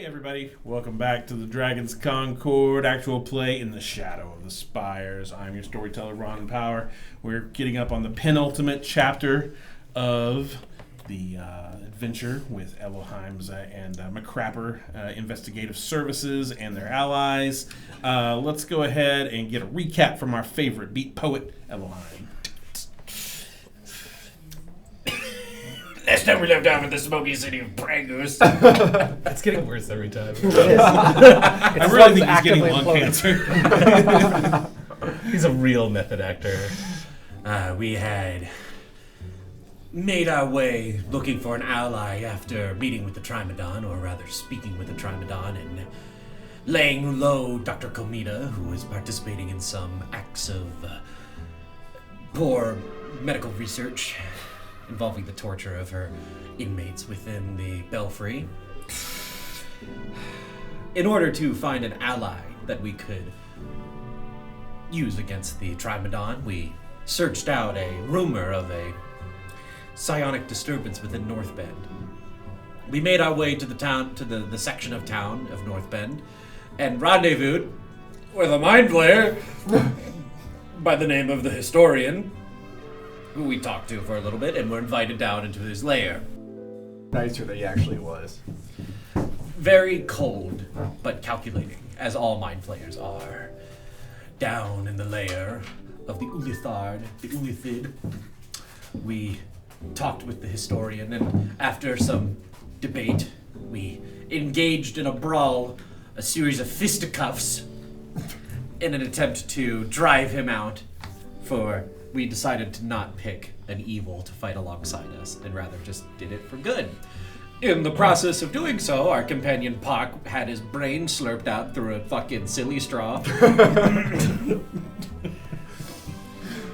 everybody. Welcome back to the Dragon's Concord actual play in the shadow of the Spires. I'm your storyteller, Ron Power. We're getting up on the penultimate chapter of the adventure with Elohim's and McCrapper Investigative Services and their allies. Let's go ahead and get a recap from our favorite beat poet, Elohim. Last time we left off in the smoky city of Pragus. It's getting worse every time. I really think he's getting lung cancer. He's a real method actor. We had made our way looking for an ally after meeting with the Trimodon, or rather speaking with the Trimodon, and laying low Dr. Komita, who was participating in some acts of poor medical research involving the torture of her inmates within the Belfry. In order to find an ally that we could use against the Trimodon, we searched out a rumor of a psionic disturbance within North Bend. We made our way to the town, to the section of town of North Bend, and rendezvoused with a mind flayer by the name of the Historian, who we talked to for a little bit and were invited down into his lair. Nicer than he actually was. Very cold, but calculating, as all mind flayers are. Down in the lair of the Ulithard, the Ulithid, we talked with the Historian, and after some debate, we engaged in a brawl, a series of fisticuffs, in an attempt to drive him out, for we decided to not pick an evil to fight alongside us, and rather just did it for good. In the process of doing so, our companion Pak had his brain slurped out through a fucking silly straw.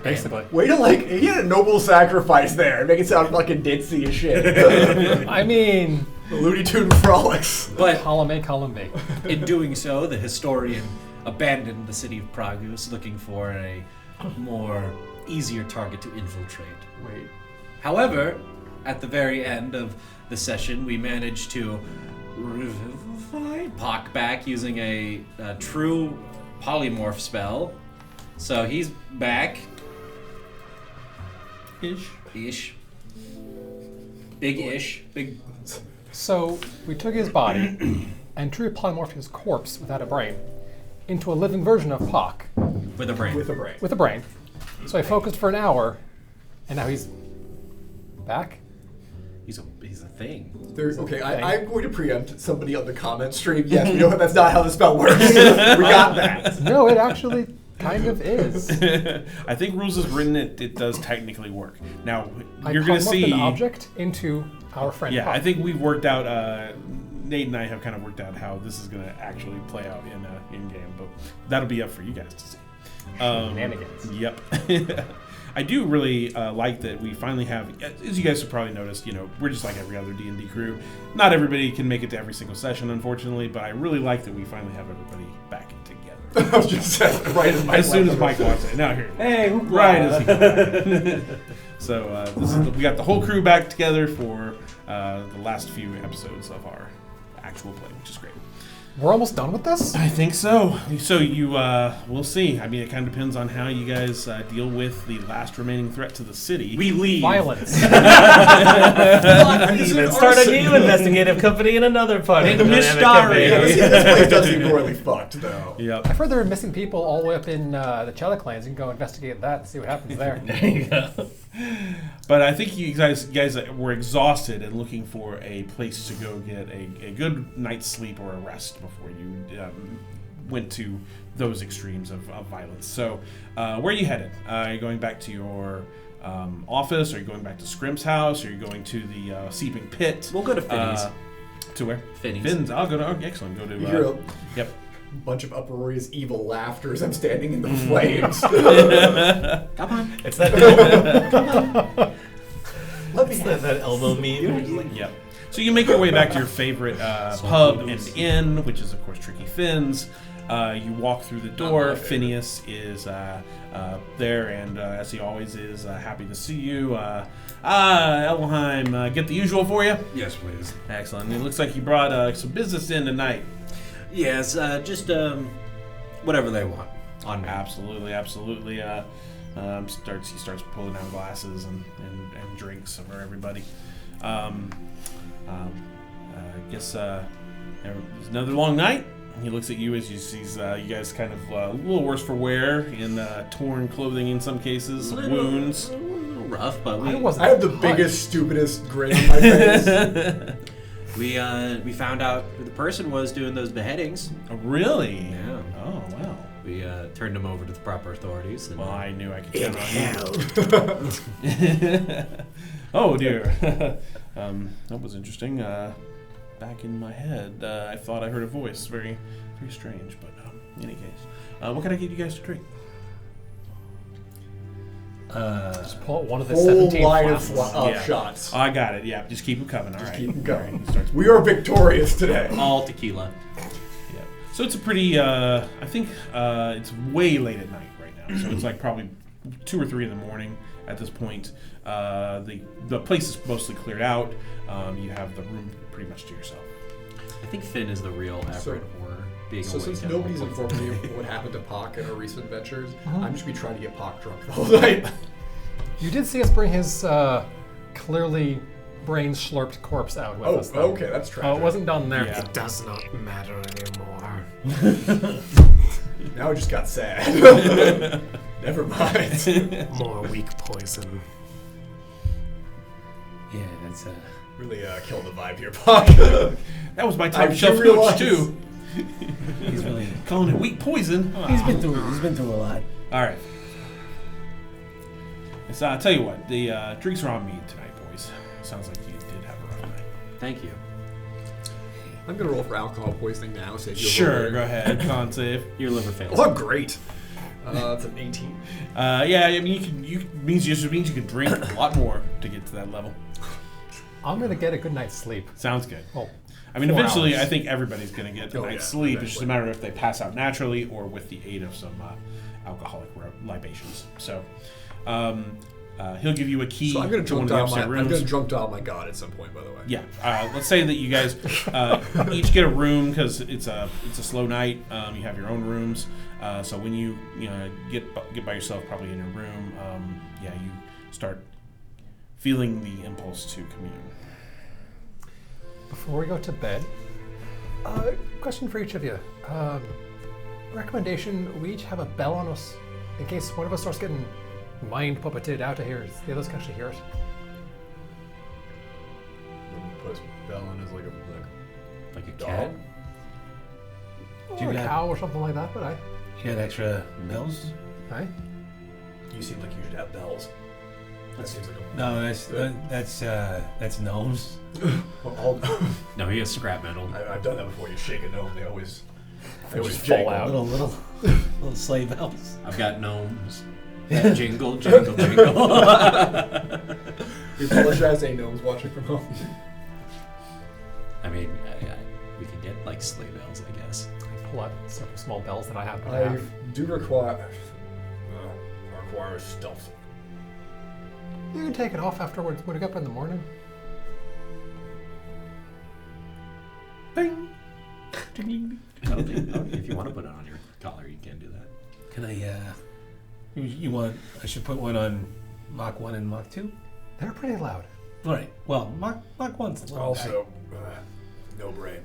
Basically. Way to he had a noble sacrifice there. Make it sound fucking ditzy as shit. I mean, Looney Tune frolics. But column A, column B. in doing so, the Historian abandoned the city of Pragus, looking for a more easier target to infiltrate. Wait. However, at the very end of the session, we managed to revivify Pak back using a true polymorph spell. So he's back. Ish. Big-ish. Big. So we took his body and true polymorphed his corpse without a brain into a living version of Pak With a brain. With a brain. with a brain. So I focused for an hour, and now he's back. He's a thing. Okay, I'm going to preempt somebody on the comment stream. Yes, we know that's not how the spell works. We got that. No, it actually kind of is. I think rules is written it does technically work. Now, I you're going to polymorphed see... an object into our friend Yeah, Pak. I think we've worked out... Nate and I have kind of worked out how this is going to actually play out in game, but that'll be up for you guys to see. Shenanigans. Yep. I do really like that we finally have, as you guys have probably noticed, we're just like every other D&D crew. Not everybody can make it to every single session, unfortunately, but I really like that we finally have everybody back together. I was just saying, right As soon as Mike walks in. Now here. Hey, Right as he comes in. So we got the whole crew back together for the last few episodes of our actual play, which is great. We're almost done with this? I think so. So we'll see. I mean, it kind of depends on how you guys deal with the last remaining threat to the city. We leave. Violence. Leave and start a new investigative company in another part of the Dyamic Campaign. This place does seem royally fucked, though. Yep. I've heard there are missing people all the way up in the Chella clans. You can go investigate that and see what happens there. There you go. But I think you guys were exhausted and looking for a place to go get a good night's sleep or a rest before you went to those extremes of violence. So where are you headed? Are you going back to your office? Are you going back to Scrimp's house? Are you going to the Seeping Pit? We'll go to Finney's. To where? Finney's. I'll go to... Okay, excellent. Go to... You hear a Yep. bunch of uproarious evil laughter as I'm standing in the flames. Come on. It's that Let me that elbow meme. Yep. So you make your way back to your favorite pub and inn, which is, of course, Tricky Finn's. You walk through the door. Phineas is there, and as he always is, happy to see you. Elheim, get the usual for you? Yes, please. Excellent. It looks like you brought some business in tonight. Yes, just whatever they want on me. Absolutely. He starts pulling out glasses and drinks for everybody. I guess it's another long night. He looks at you as you sees you guys kind of a little worse for wear in torn clothing in some cases, wounds. A little rough, but I have the biggest, stupidest grin on my face. We found out who the person was doing those beheadings. Oh, really? Yeah. Oh, wow. We turned him over to the proper authorities. And, well, I knew I could count on you. Oh, dear. That was interesting. Back in my head, I thought I heard a voice. Very, very strange. But in any case, what can I get you guys to drink? Just pull out one of the Whole 17 line flasks. of shots. Oh, I got it. Yeah, just keep them coming. All right. Keep them going. All right, he starts- We are victorious today. all tequila. Yeah. So it's a pretty. I think it's way late at night right now. So it's like probably 2 or 3 in the morning at this point. The place is mostly cleared out. You have the room pretty much to yourself. I think Finn is the real aberrant horror. Being So awake since at nobody's all points. informed me of what happened to Pac in our recent ventures, I'm just be trying to get Pac drunk the whole night. You did see us bring his clearly brain slurped corpse out with us. Though. Okay, that's tragic. Oh, it wasn't done there. Yeah. It does not matter anymore. Now it just got sad. Never mind. More weak poison. Yeah, that's Really killed the vibe here, Pac. That was my I top do shelf realize- coach too. he's really Calling it weak poison. he's been through a lot. All right. So I'll tell you what. The drinks are on me tonight, boys. Sounds like you did have a rough night. Thank you. I'm gonna roll for alcohol poisoning now. Save you a Sure, little go ahead. Con save. Your liver fails. Oh, great. That's an 18. Yeah, I mean, means you can drink a lot more to get to that level. I'm gonna get a good night's sleep. Sounds good. Oh, I mean, 4 eventually, hours. I think everybody's going to get a Oh, night's yeah, sleep. It's just a eventually. matter of if they pass out naturally or with the aid of some alcoholic libations. So he'll give you a key So I'm gonna to one drunk of the dial upstairs I'm rooms. gonna drunk dial my god at some point, by the way. Yeah, let's say that you guys each get a room because it's a slow night. You have your own rooms, so when you get by yourself, probably in your room, you start feeling the impulse to commune. Before we go to bed, question for each of you. Recommendation: we each have a bell on us in case one of us starts getting mind puppeted out of here. The others can actually hear it. Put his bell on as Like a dog. cat? Or a got- cow or something like that. But You got extra bells? I. You seem like you should have bells. That seems like a. No, that's gnomes. No, he has scrap metal. I've done that before. You shake a gnome, they always Just jingle. fall out. Little sleigh bells. I've got gnomes. That jingle, jingle, jingle. We apologize to any gnomes watching from home. I mean, we could get like sleigh bells, I guess. I pull out several small bells that I have. I do require stealth. You can take it off afterwards. When we get up in the morning. Bing. If you want to put it on your collar, you can do that. Can I? You want? I should put one on Mach 1 and Mach 2. They're pretty loud. All right. Well, Mach 1's a little Also, no brain.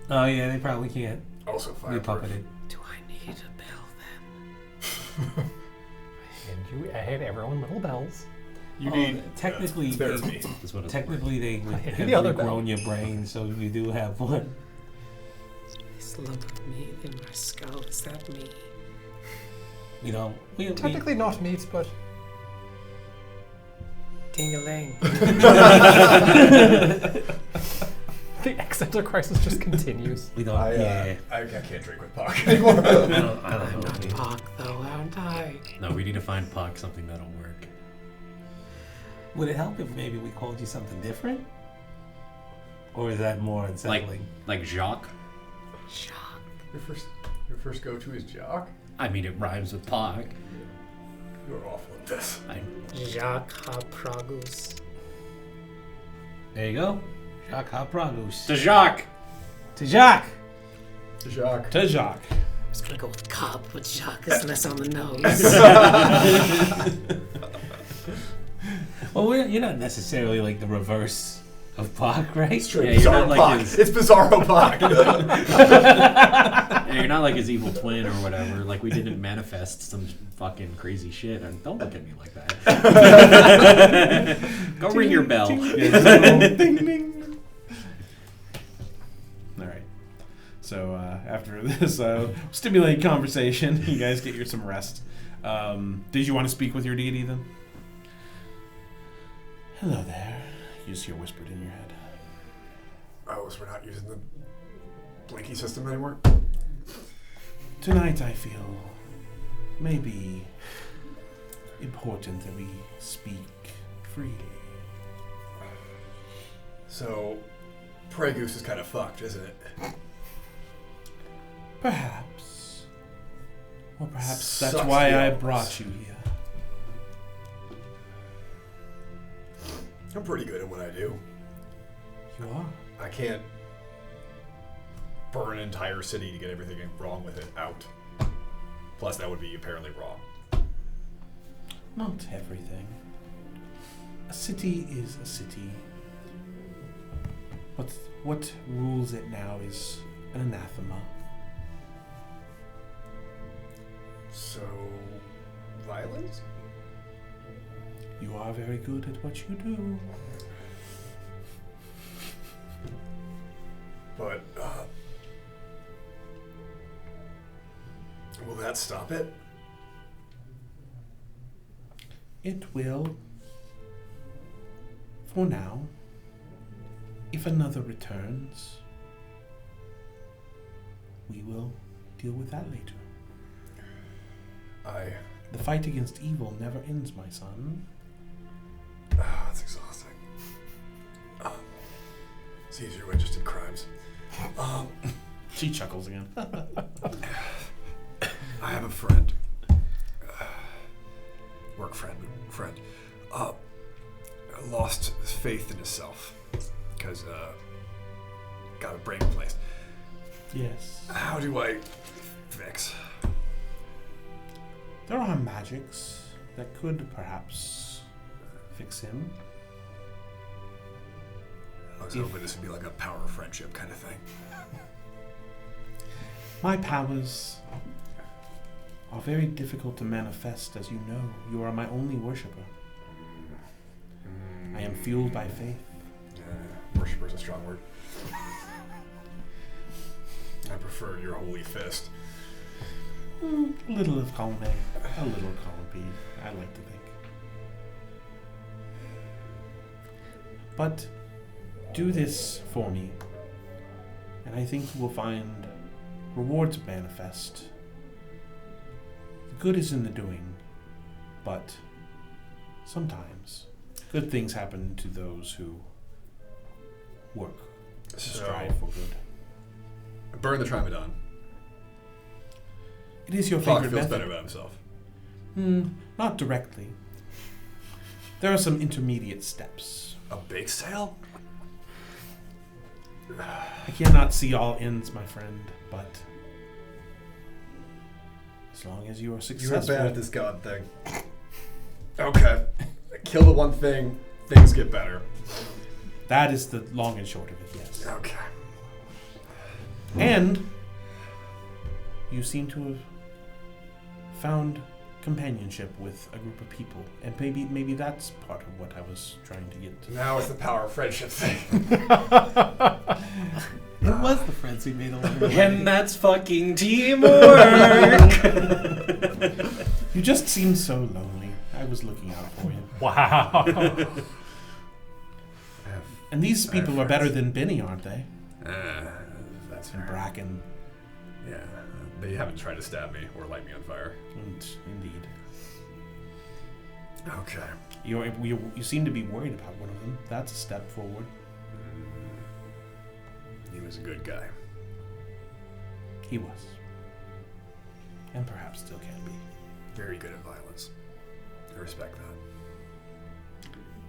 Oh yeah, they probably can't Also be fireproof. puppeted. Do I need a bell then? And you add everyone little bells. You Oh, need technically. therapy. That's what it's Technically, they would hit have the other bell. grown your brain, so you do have one. This lump of meat in my skull, is that me? You know, we Technically not meat, but Ding-a-ling. the existential crisis just continues. we don't. I yeah. can't drink with Pac anymore. I don't have Not any. Pac, though, aren't I? No, we need to find Puck something that'll work. Would it help if maybe we called you something different? Or is that more unsettling? Like Jacques? Shock. Your first go-to is Jock? I mean, it rhymes with Pog. You're awful at this. Jacques Hapragus. There you go. Jacques Hapragus. To Jacques! To Jacques. Jock. To Jacques. I was gonna go with Cobb, but Jacques is less on the nose. Well, you're not necessarily like the reverse of Pac, right? Straight you're Bizarro not like Pac. his- It's Bizarro Pac. And you're not like his evil twin or whatever. Like, we didn't manifest some fucking crazy shit. And don't look at me like that. Go ring your bell. Ding, ding. All right. So after this stimulating conversation, you guys get some rest. Did you want to speak with your deity then? Hello there. You just hear whispered in your head. Oh, so we're not using the blinky system anymore? Tonight I feel maybe important that we speak freely. So, Prey Goose is kind of fucked, isn't it? Perhaps. Or perhaps that's Sucks why the I opposite. brought you here. I'm pretty good at what I do. You are? I can't burn an entire city to get everything wrong with it out. Plus, that would be apparently wrong. Not everything. A city is a city. But what rules it now is an anathema. So, violence? You are very good at what you do. But, will that stop it? It will. For now. If another returns, we will deal with that later. The fight against evil never ends, my son. That's exhausting. It's easier when just in crimes. She chuckles again. I have a friend. Work friend. Lost faith in himself. Because, got a brain replaced. Yes. How do I fix? There are magics that could perhaps fix him. I was hoping this would be like a power of friendship kind of thing. My powers are very difficult to manifest, as you know. You are my only worshipper. I am fueled by faith. Worshipper is a strong word. I prefer your holy fist. A little of column A, a little of column B, I like to think. But do this for me, and I think you will find rewards manifest. The good is in the doing, but sometimes good things happen to those who work and strive for good. Burn the Trimadon. It is your Pac favorite feels method. better about himself. Not directly. There are some intermediate steps. A bake sale? I cannot see all ends, my friend, but as long as you are successful. You're bad at this god thing. Okay. Kill the one thing, things get better. That is the long and short of it, yes. Okay. And you seem to have found companionship with a group of people, and maybe that's part of what I was trying to get to. Now it's the power of friendship thing. It was the friends we made along the way. And that's fucking teamwork! You just seem so lonely. I was looking out for you. Wow. And these people are better than Benny, aren't they? That's And fair. Bracken. Yeah, they haven't tried to stab me or light me on fire. Indeed. Okay. You seem to be worried about one of them. That's a step forward. He was a good guy. He was. And perhaps still can be. Very good at violence. I respect that.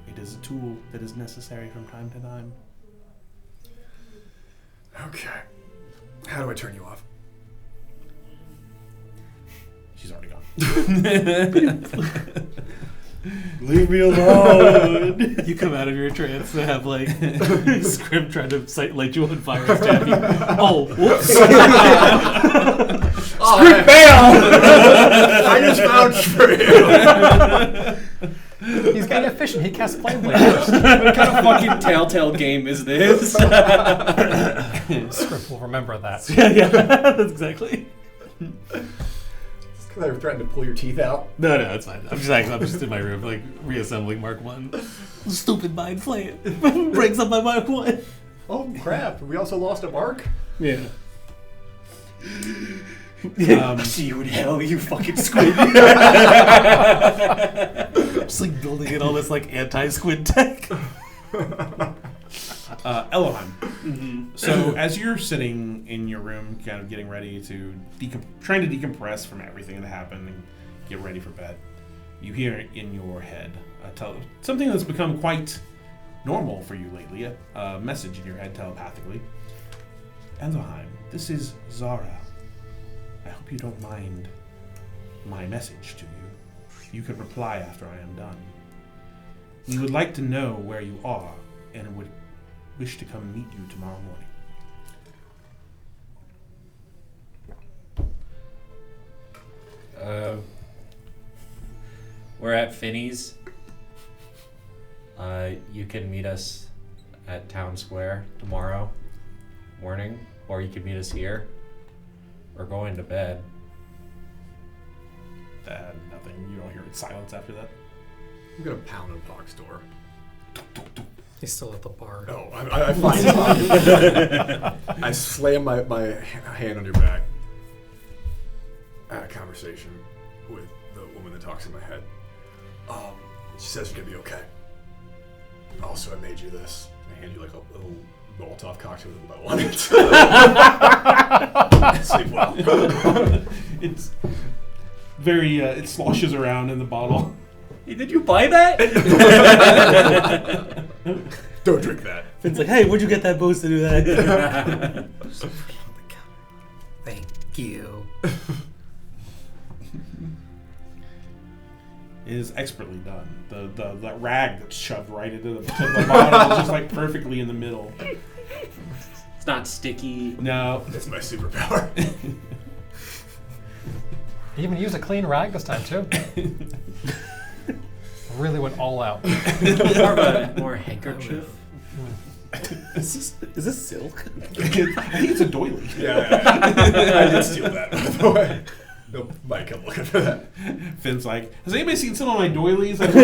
It is a tool that is necessary from time to time. Okay. How do I turn you off? She's already gone. Leave me alone. You come out of your trance and have like Scrim trying to light you on fire and stab you. Oh, whoops. Scrim failed! I just vouched for you. He's getting efficient. He casts flame blade first. What kind of fucking telltale game is this? Script will remember that. yeah, that's exactly. It's because I threatened to pull your teeth out. No, it's fine. I'm just in my room, like reassembling Mark 1. Stupid mind flame breaks up my Mark 1. Oh crap! We also lost a mark. Yeah. See you in hell, you fucking squid. Just like building in all this like anti-squid tech. Elohim. Mm-hmm. So as you're sitting in your room, kind of getting ready to trying to decompress from everything that happened and get ready for bed, you hear in your head something that's become quite normal for you lately. A message in your head telepathically. Elohim, this is Zara. I hope you don't mind my message to you. You can reply after I am done. We would like to know where you are and would wish to come meet you tomorrow morning. We're at Finney's. You can meet us at Town Square tomorrow morning, or you can meet us here. We're going to bed. Nothing. You don't hear silence after that. I'm gonna pound on Poc's door. He's still at the bar. No, I find Poc. I slam my hand on your back. I had a conversation with the woman that talks in my head. She says you're gonna be okay. Also, I made you this. I hand you like a little Molotov cocktail with my one. Sleep well. It's very. It sloshes around in the bottle. Hey, did you buy that? Don't drink that. Finn's like, hey, where'd you get that booze to do that? Thank you. It is expertly done. The rag that's shoved right into the bottle is just like perfectly in the middle. It's not sticky. No. That's my superpower. He even used a clean rag this time too. Really went all out. More handkerchief. Is this silk? I think it's a doily. Yeah, I did steal that, by the way. No, Mike, I'm looking for that. Finn's like, has anybody seen some of my doilies? Doilies.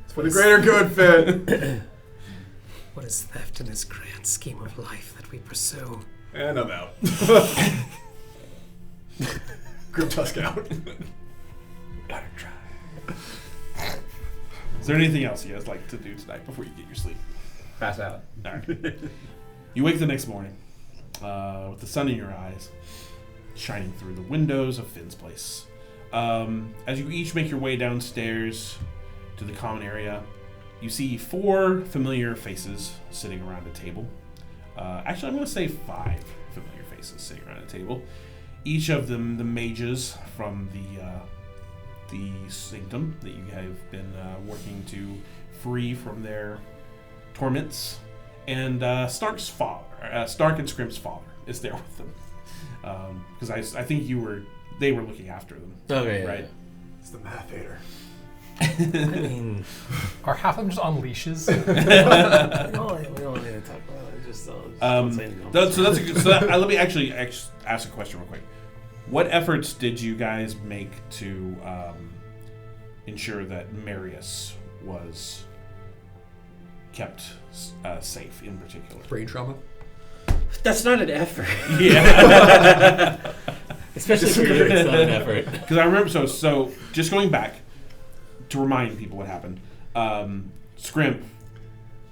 It's for the greater good, Finn. What is theft in this grand scheme of life that we pursue? And I'm out. Grip Tusk out. Gotta try. Is there anything else you guys like to do tonight before you get your sleep? Pass out. All right. You wake the next morning with the sun in your eyes, shining through the windows of Finn's place. As you each make your way downstairs to the common area, you see 4 familiar faces sitting around a table. Actually, I'm going to say 5 familiar faces sitting around a table. Each of them the mages from the sanctum that you have been working to free from their torments. And Stark's father, Stark and Scrimp's father, is there with them. Because I think they were looking after them. Okay, right? Yeah. It's the Math Hater. I mean, Are half of them just on leashes? we don't need to talk about it. Just don't say anything else. So that's a good. Let me actually ask a question real quick. What efforts did you guys make to ensure that Marius was kept safe in particular? Brain trauma? That's not an effort. Yeah. Especially for you, it's not an effort. Because I remember, so just going back to remind people what happened. Scrimp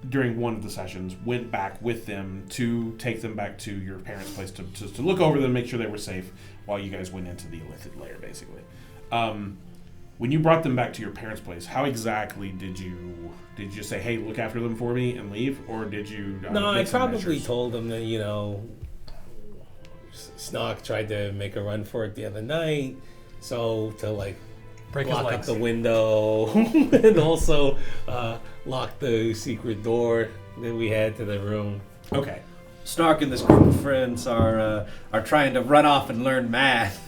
during one of the sessions, went back with them to take them back to your parents' place to look over them, make sure they were safe while you guys went into the illithid lair, basically. When you brought them back to your parents' place, how exactly did you say, "Hey, look after them for me," and leave, or did you? No, I make some probably measures? told them that, Snock tried to make a run for it the other night, so to Break his block up legs. the window and also lock the secret door that we had to the room. Okay. Snark and this group of friends are trying to run off and learn math.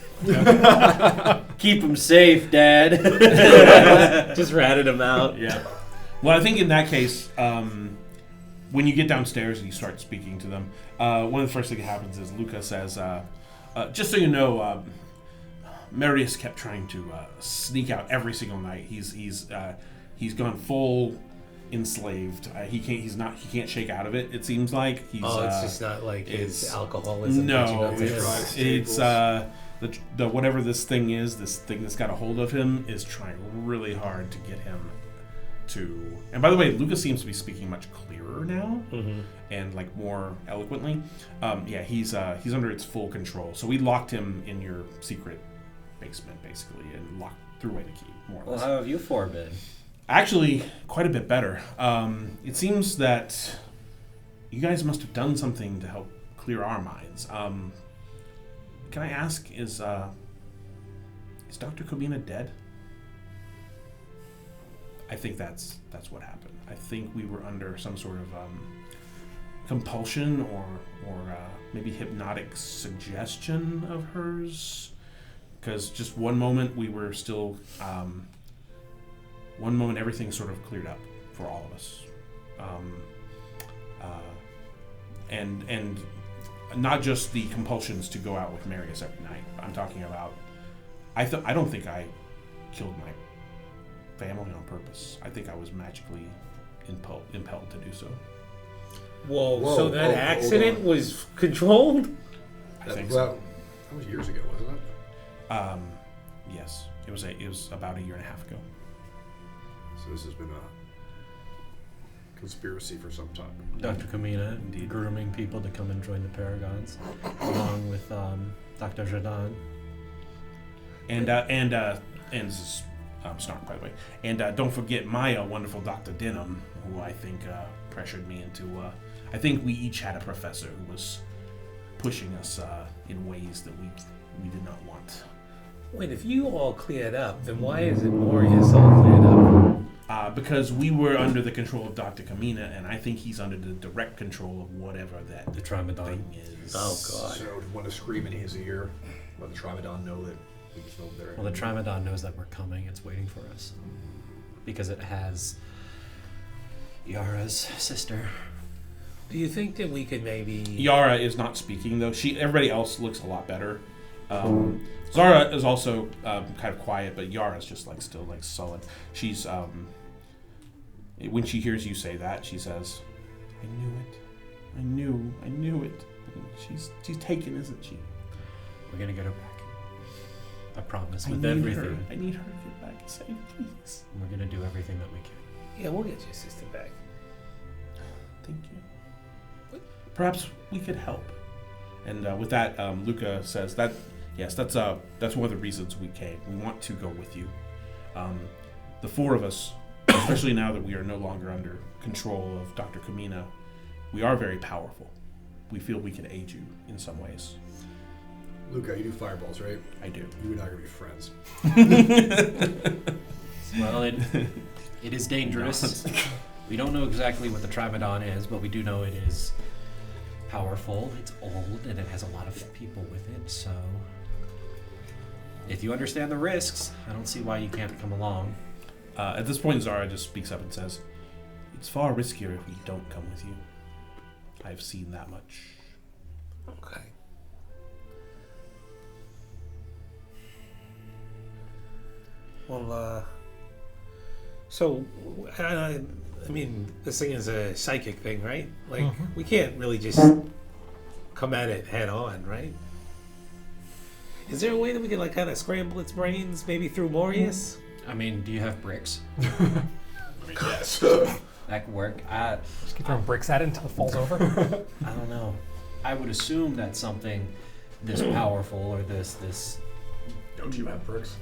Keep them safe, Dad. Just ratted them out. Yeah. Well, I think in that case, when you get downstairs and you start speaking to them, one of the first things that happens is Luca says, "Just so you know, Marius kept trying to sneak out every single night. He's gone full enslaved. He can't shake out of it. It seems like he's. It's just not like his alcoholism. No, It's the whatever this thing is, this thing that's got a hold of him is trying really hard to get him to. And by the way, Luca seems to be speaking much clearer now and more eloquently. He's under its full control. So we locked him in your secret basement basically and threw away the key, more or Well, less. how have you four been? Actually, quite a bit better. It seems that you guys must have done something to help clear our minds. Can I ask, is Dr. Kobina dead? I think that's what happened. I think we were under some sort of compulsion or maybe hypnotic suggestion of hers. Because just one moment we were still, one moment everything sort of cleared up for all of us. And not just the compulsions to go out with Marius every night. I'm talking about, I don't think I killed my family on purpose. I think I was magically impelled to do so. Whoa, so that accident was controlled? I think That was years ago, wasn't it? so. Yes, it was about a year and a half ago. So this has been a conspiracy for some time. Dr. Kamina, Indeed. grooming people to come and join the Paragons, along with Dr. Jordan. And this is Snark, by the way. And don't forget my wonderful Dr. Denham, who I think pressured me into. I think we each had a professor who was pushing us in ways that we did not want. Wait, if you all cleared up, then why is it Morius all cleared up? Because we were under the control of Dr. Kamina, and I think he's under the direct control of whatever that The Trimadon. thing is. Oh, God. So to want to scream in his ear, let the Trimadon know that he's over there. Well, the Trimadon knows that we're coming. It's waiting for us. Because it has Yara's sister. Do you think that we could maybe... Yara is not speaking, though. Everybody else looks a lot better. Zara is also kind of quiet, but Yara's just still solid. She's when she hears you say that, she says, "I knew it. I knew it. She's taken, isn't she? We're gonna get her back. I promise. I With need everything. her. I need her to get back safe, please. We're gonna do everything that we can. Yeah, we'll get your sister back. Thank you. Perhaps we could help." And with that, Luca says that. Yes, that's one of the reasons we came. We want to go with you. The four of us, especially now that we are no longer under control of Dr. Kamina, we are very powerful. We feel we can aid you in some ways. Luca, you do fireballs, right? I do. You and I are going to be friends. Well, it is dangerous. We don't know exactly what the Trimadon is, but we do know it is powerful. It's old, and it has a lot of people with it, so... If you understand the risks, I don't see why you can't come along. At this point, Zara just speaks up and says, "It's far riskier if we don't come with you. I've seen that much." Okay. Well, so, I mean, this thing is a psychic thing, right? We can't really just come at it head on, right? Is there a way that we could, kind of scramble its brains, maybe through Morius? I mean, do you have bricks? Yes. That could work. Just keep throwing bricks at it until it falls over. I don't know. I would assume that something this powerful or this. Don't you have bricks?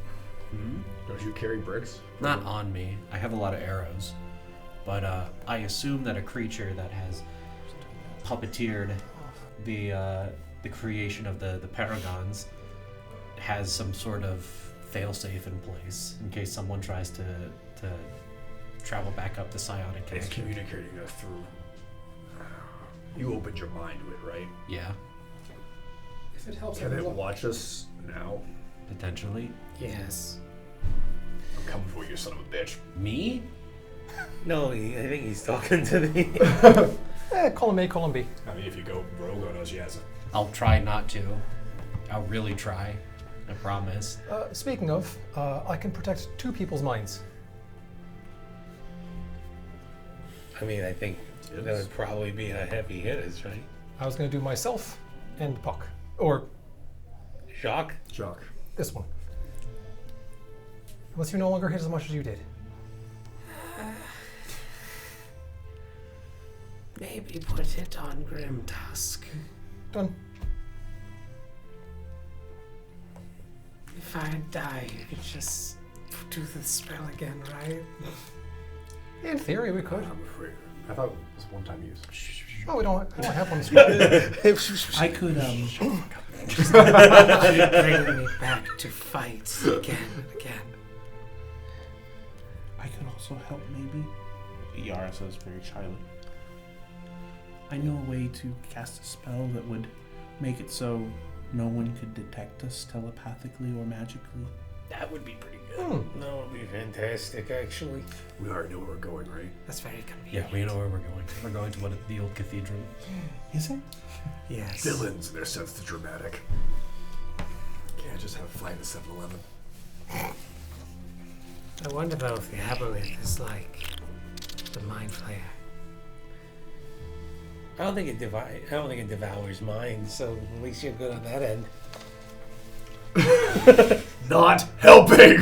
Don't you carry bricks? Not on me. I have a lot of arrows. But I assume that a creature that has puppeteered the creation of the paragons has some sort of failsafe in place in case someone tries to travel back up the psionic It's connection. communicating us through. You opened your mind to it, right? Yeah, If it helps, Can it watch us now? potentially. Yes. I'm coming for you, son of a bitch. Me? No, I think he's talking to me. Call him A, call him B. I mean, if you go rogue on us, yes. I'll try not to. I'll really try. I promise. Speaking of, I can protect 2 people's minds. I mean, I think that would probably be a heavy hitters, right? I was going to do myself and Puck. Or Shock? Jock. this one. Unless you no longer hit as much as you did. Maybe put it on Grim Tusk. Done. If I die, you could just do the spell again, right? In theory, we could. I'm afraid. I thought it was one-time use. Oh, we don't have one. This I could Bring me back to fight again and again. I could also help, maybe. Yara says very shyly. I know a way to cast a spell that would make it so no one could detect us telepathically or magically. That would be pretty good. That would be fantastic, actually. We already know where we're going, right? That's very convenient. Yeah, we know where we're going. We're going to the old cathedral. Is it? Yes. Villains and their sense to dramatic. Can't just have a fight at 7-Eleven. I wonder though if the aboleth is like the Mind Flayer. I don't think it devours mine, so at least you're good on that end. Not helping!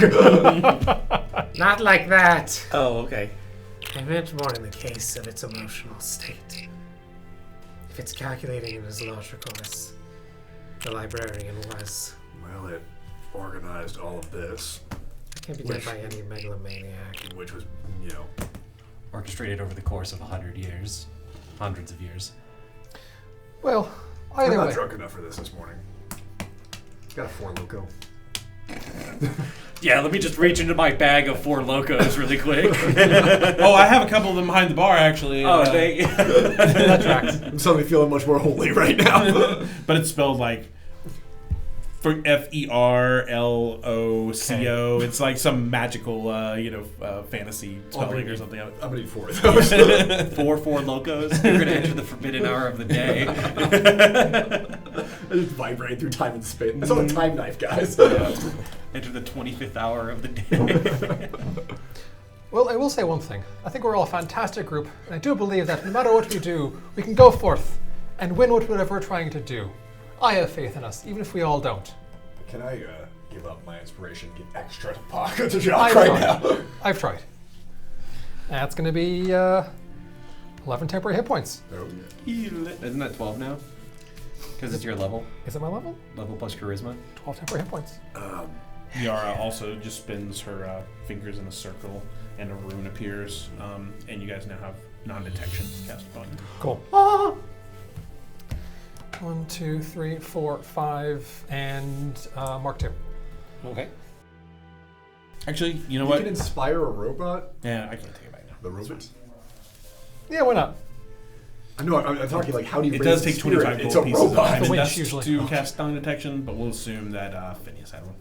Not like that! Oh, okay. I meant more in the case of its emotional state. If it's calculating and as logical as the librarian was, Well, it organized all of this, it can be done by any megalomaniac. which was, you know, Orchestrated over the course of 100 years. Hundreds of years. Well, I'm either not way. drunk enough for this morning. Got a 4 Loco. Yeah, let me just reach into my bag of 4 Locos really quick. Oh, I have a couple of them behind the bar, actually. Thank you. That tracks. I'm suddenly feeling much more holy right now. But it's spelled like Ferloco. It's like some magical, fantasy spelling or something. I'm gonna need 4 of those. 4 Locos. You're gonna enter the forbidden hour of the day. I just vibrate through time and space. It's on a time knife, guys. Enter the 25th hour of the day. Well, I will say one thing. I think we're all a fantastic group, and I do believe that no matter what we do, we can go forth and win whatever we're trying to do. I have faith in us, even if we all don't. Can I give up my inspiration, get extra to pocket to Jock right now? I've tried. That's going to be 11 temporary hit points. Oh, Isn't that 12 now? Because it's your level. Is it my level? Level plus charisma. 12 temporary hit points. Yara also just spins her fingers in a circle, and a rune appears, and you guys now have non-detection cast upon you. Cool. 1, 2, 3, 4, 5, and Mark 2. Okay. Actually, you know You what? can inspire a robot? Yeah, I can't take it back now. The robot? Yeah, why not? I know, I'm talking like, how do you It raise does the take spirit? 25 It's gold a pieces of robot. diamond The winch dust usually. to cast non-detection, but we'll assume that Phineas had one.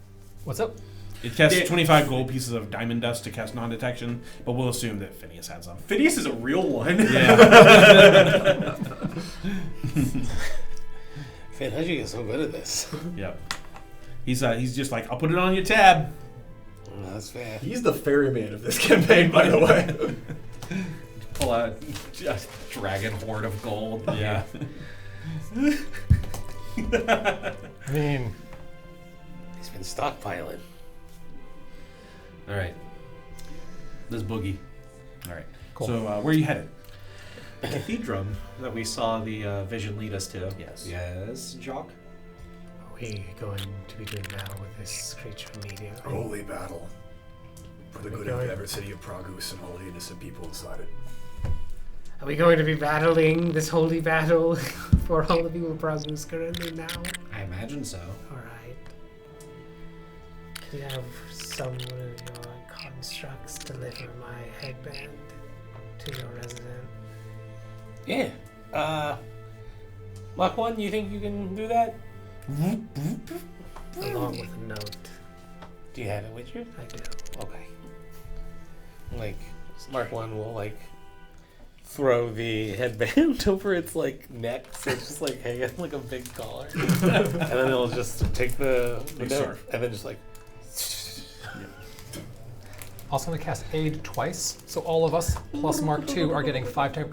What's up? It casts 25 gold pieces of diamond dust to cast non-detection, but we'll assume that Phineas had some. Phineas is a real one. Yeah. Finn, how'd you get so good at this? Yep. He's just like, I'll put it on your tab. Well, that's fair. He's the ferryman of this campaign, by the way. Pull out a dragon hoard of gold. Yeah. I mean, He's been stockpiling. All right. Let's boogie. All right. Cool. So where are you headed? The cathedral that we saw the vision lead us to. Yes. Yes, Jock. Are we going to be doing battle with this creature immediately? Holy battle. For the good of the ever city of Pragus and all the innocent people inside it. Are we going to be battling this holy battle for all the people of Pragus currently now? I imagine so. Alright. Can you have some of your constructs deliver my headband to your resident? Yeah. Mach 1, you think you can do that? Along with a note. Do you have it with you? I do. Okay. Like, Mark 1 will, like, throw the headband over its, like, neck, so it's just, like, hanging like a big collar. And then it'll just take the Big note, scarf. and then just, like... Also going to cast Aid twice, so all of us plus Mark II are getting 5 hit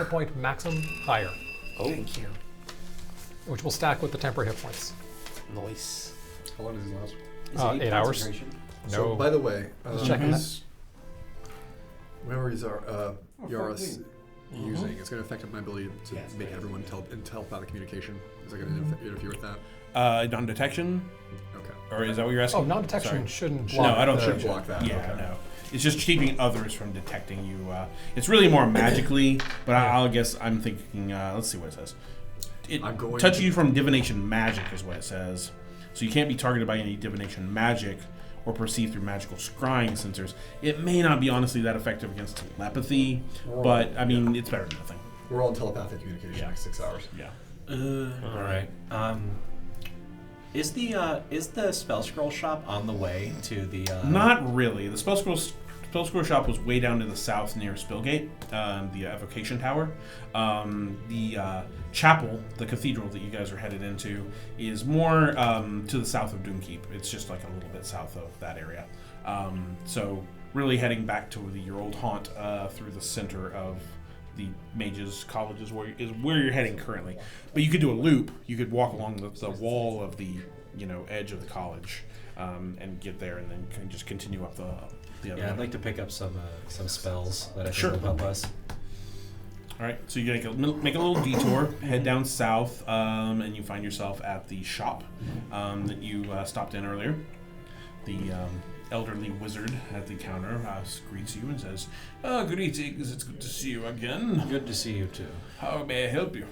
point maximum higher, Thank you. which will stack with the temporary hit points. Nice. How long does this last? Is 8 hours. concentration? So, No. by the way, Just checking that. whenever Yaris using, it's going to affect my ability to make everyone in telepathic communication. Is that going to interfere with that? Non-detection? Okay. Or is that what you're asking? Oh, non-detection Sorry. shouldn't No, block. I don't the- think block that, Yeah, okay. no. It's just keeping others from detecting you. It's really more magically, but I'll guess I'm thinking. Let's see what it says. It I'm going touches to- you from divination magic is what it says. So you can't be targeted by any divination magic or perceived through magical scrying sensors. It may not be honestly that effective against telepathy, but I mean it's better than nothing. We're all in telepathic communication Yeah. next 6 hours. Yeah. All right. Is the spell scroll shop on the way to the? Not really. The spell scroll shop was way down to the south near Spillgate, the evocation tower. The chapel, the cathedral that you guys are headed into, is more to the south of Doomkeep. It's just like a little bit south of that area. So really heading back to your old haunt through the center of the Mages College is where you're heading currently. But you could do a loop. You could walk along the wall of the edge of the college and get there, and then just continue up the other. Yeah, I'd like to pick up some spells that I think Sure. will help us. All right, so you make a little detour, head down south, and you find yourself at the shop that you stopped in earlier. The elderly wizard at the counter greets you and says, "Greetings, it's good to see you again. Good to see you too. How may I help you?"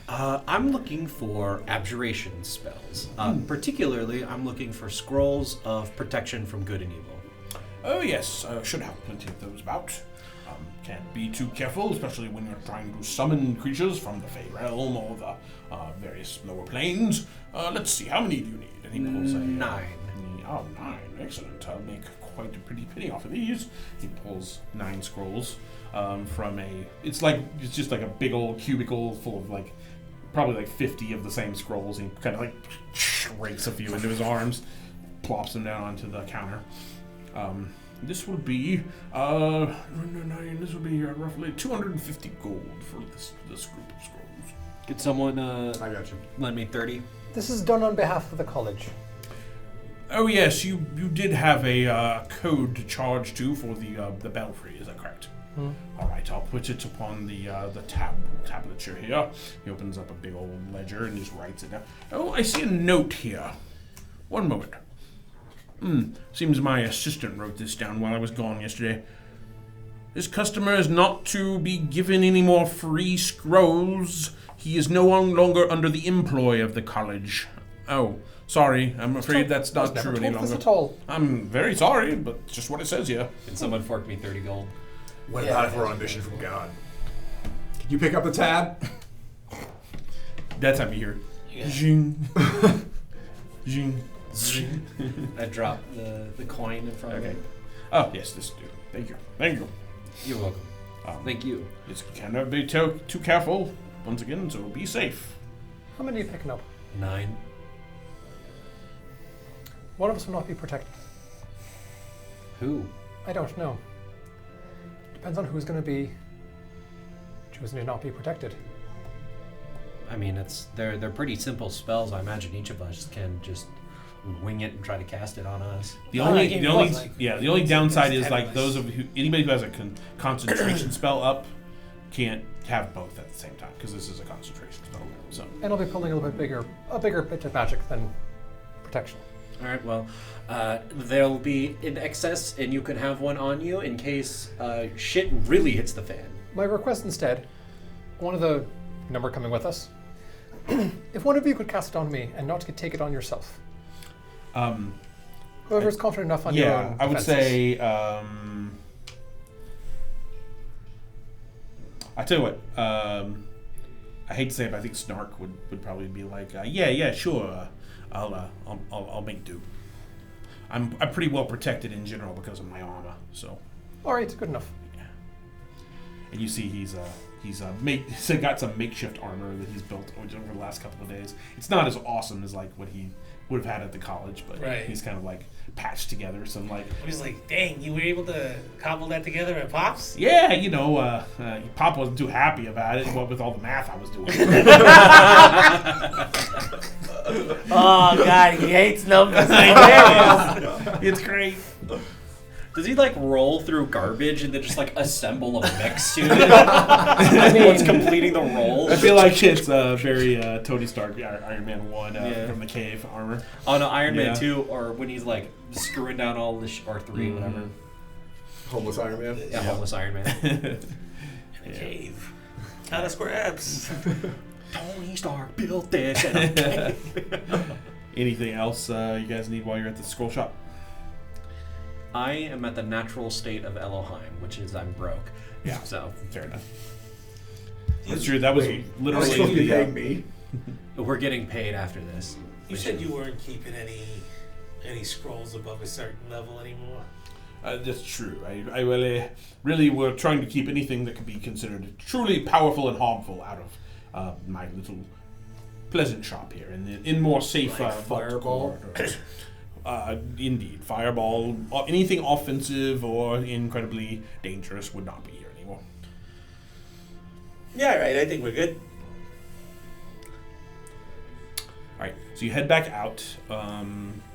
I'm looking for abjuration spells. Particularly, I'm looking for scrolls of protection from good and evil. Oh yes, should have plenty of those about. Can't be too careful, especially when you're trying to summon creatures from the Fey realm or the various lower planes. Let's see, how many do you need? And he pulls a 9. Oh, 9. Excellent. I'll make quite a pretty penny off of these. He pulls 9 scrolls from a... It's just like a big old cubicle full of probably 50 of the same scrolls. He kind of rakes a few into his arms, plops them down onto the counter. This will be roughly 250 gold for this group of scrolls. Could someone I got you. lend me 30? This is done on behalf of the college. Oh yes, you did have a code to charge to for the belfry. Is that correct? All right, I'll put it upon the tablature here. He opens up a big old ledger and just writes it down. Oh, I see a note here. One moment. Seems my assistant wrote this down while I was gone yesterday. This customer is not to be given any more free scrolls. He is no longer under the employ of the college. Oh, sorry. I'm afraid that's not true any longer. At all. I'm very sorry, but it's just what it says here. Can someone fork me 30 gold? What about if we're on a mission from God? Can you pick up the tab? That time you hear zing, zing, zing. I drop the coin in front of Okay. me. Oh, yes, this do. Thank you. Thank you. You're welcome. Thank you. It cannot be too careful, once again, so be safe. How many are you picking up? 9. One of us will not be protected. Who? I don't know. Depends on who's going to be choosing to not be protected. I mean, they're pretty simple spells. I imagine each of us can just wing it and try to cast it on us. The Oh, only, that game the only, was like- yeah, the only downside is like tenuous. those of who, anybody who has a concentration spell up can't have both at the same time because this is a concentration spell. So And I'll be pulling a little bit bigger pitch of magic than protection. All right, well, they'll be in excess, and you can have one on you in case shit really hits the fan. My request instead, one of the number coming with us, if one of you could cast it on me and not take it on yourself. Whoever's confident enough on your own yeah, I would defenses. say. I tell you what. I hate to say it, but I think Snark would probably be like, yeah, sure. I'll make do. I'm pretty well protected in general because of my armor. So. All right, good enough. And you see he's got some makeshift armor that he's built over the last couple of days. It's not as awesome as like what he would have had at the college, but Right. he's kind of like patched together some like. I was like, dang, you were able to cobble that together at Pops? Yeah, Pop wasn't too happy about it with all the math I was doing. Oh, God, he hates numbers. It's great. Does he like roll through garbage and then just like assemble a mech suit? Once completing the roll. I feel like it's very Tony Stark, Iron Man 1 Yeah. from the cave armor. Oh no, Iron Yeah. Man 2, or when he's like screwing down all the or 3, whatever. Homeless Iron Man. Yeah, homeless Iron Man. In a cave. Ton of scraps. Tony Stark built this in a cave. Anything else you guys need while you're at the scroll shop? I am at the natural state of Elohim, which is I'm broke. Yeah. So Fair enough. That's true. That was Wait, literally are you supposed to be the. paying me? we're getting paid after this. You said you weren't keeping any scrolls above a certain level anymore. That's true. I really were trying to keep anything that could be considered truly powerful and harmful out of my little pleasant shop here, in more safe Like vault Fireball? corridors. Indeed, fireball. Anything offensive or incredibly dangerous would not be here anymore. Yeah, right. I think we're good. All right, so you head back out,